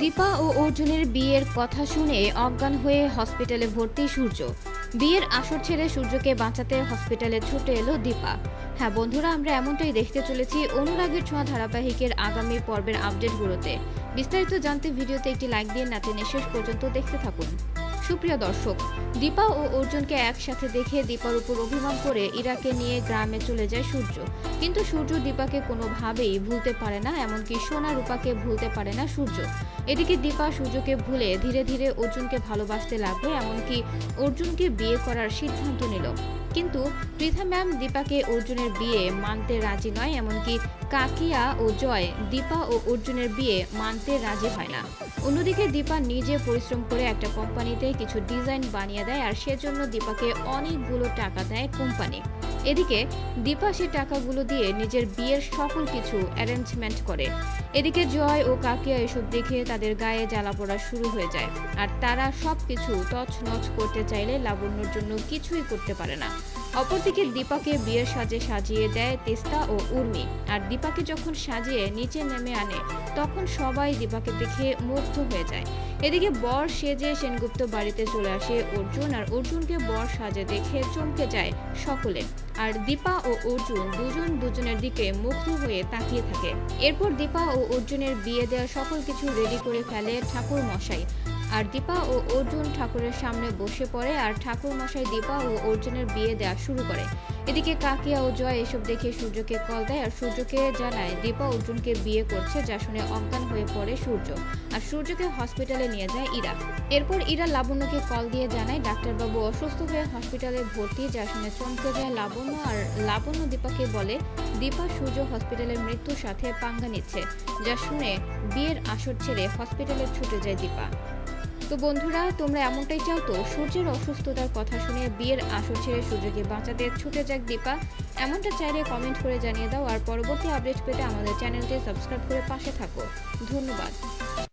দীপা ও অর্জুনের বিয়ের কথা শুনে অজ্ঞান হয়ে হসপিটালে ভর্তি সূর্য। বিয়ের আসর ছেড়ে সূর্যকে বাঁচাতে হসপিটালে ছুটে এলো দীপা। হ্যাঁ বন্ধুরা, আমরা এমনটাই দেখতে চলেছি অনুরাগের ছোঁয়া ধারাবাহিকের আগামী পর্বের আপডেটগুলোতে। বিস্তারিত জানতে ভিডিওতে একটি লাইক দিয়ে না টেনে শেষ পর্যন্ত দেখতে থাকুন। সুপ্রিয় দর্শক, দীপা ও অর্জুনকে একসাথে দেখে দীপার উপর অভিমান করে ইরাকে নিয়ে গ্রামে চলে যায় সূর্য। কিন্তু সূর্য দীপাকে কোনোভাবেই ভুলতে পারে না, এমনকি সোনা রূপাকে ভুলতে পারে না সূর্য। এদিকে দীপা সূর্যকে ভুলে ধীরে ধীরে অর্জুনকে ভালোবাসতে লাগলো, এমনকি অর্জুনকে বিয়ে করার সিদ্ধান্ত নিল। কিন্তু পৃথা ম্যাম দীপাকে অর্জুনের বিয়ে মানতে রাজি নয়, এমনকি কাকিয়া ও জয় দীপা ও অর্জুনের বিয়ে মানতে রাজি হয় না। অন্যদিকে দীপা নিজে পরিশ্রম করে একটা কোম্পানিতে কিছু ডিজাইন বানিয়ে দেয়, আর সেজন্য দীপাকে অনেকগুলো টাকা দেয় কোম্পানি। এদিকে দীপা সে টাকাগুলো দিয়ে নিজের বিয়ের সকল কিছু অ্যারেঞ্জমেন্ট করে। এদিকে জয় ও কাকিয়া এসব দেখে তাদের গায়ে জ্বালা পড়া শুরু হয়ে যায়, আর তারা সবকিছু তছনছ করতে চাইলে লাবণ্যর জন্য কিছুই করতে পারে না। অপরদিকে দীপাকে বিয়ের সাজে সাজিয়ে দেয় তেস্তা ও উর্মি, আর দীপাকে যখন সাজিয়ে নিচে নেমে আনে তখন সবাই দীপাকে দেখে মুগ্ধ হয়ে যায়। এদিকে বর সেজে সেনগুপ্ত বাড়িতে চলে আসে অর্জুন, আর অর্জুনকে বর সাজে দেখে চমকে যায় সকলে। আর দীপা ও অর্জুন দুজনের দিকে মুগ্ধ হয়ে তাকিয়ে থাকে। এরপর দীপা ও অর্জুনের বিয়ে দেওয়ার সকল কিছু রেডি করে ফেলে ঠাকুর মশাই, আর দীপা ও অর্জুন ঠাকুরের সামনে বসে পড়ে, আর ঠাকুর মশাই দীপা ও অর্জুনের বিয়ে দেওয়া শুরু করে। এদিকে কাকিয়া ও জয় এসব দেখে সূর্যকে কল দেয়, আর সূর্যকে জানায় দীপা অর্জুনকে বিয়ে করছে, যা শুনে অজ্ঞান হয়ে পড়ে সূর্য। আর সূর্যকে হসপিটালে নিয়ে যায় ইরা। এরপর ইরা লাবণ্যকে কল দিয়ে জানায় ডাক্তারবাবু অসুস্থ হয়ে হসপিটালে ভর্তি, যা শুনে চমকে যায় লাবণ্য। আর লাবণ্য দীপাকে বলে দীপা সূর্য হসপিটালের মৃত্যুর সাথে পাঙ্গা নিচ্ছে, যা শুনে বিয়ের আসর ছেড়ে হসপিটালে ছুটে যায় দীপা। তো বন্ধুরা, তোমরা এমনটাই চাও তো সূর্যের অসুস্থতার কথা শুনে বিয়ের আসর ছেড়ে সূর্যকে বাঁচাতে ছুটে যাক দীপা? এমনটা চাইলে কমেন্ট করে জানিয়ে দাও, আর পরবর্তী আপডেট পেতে আমাদের চ্যানেলটি সাবস্ক্রাইব করে পাশে থাকো। ধন্যবাদ।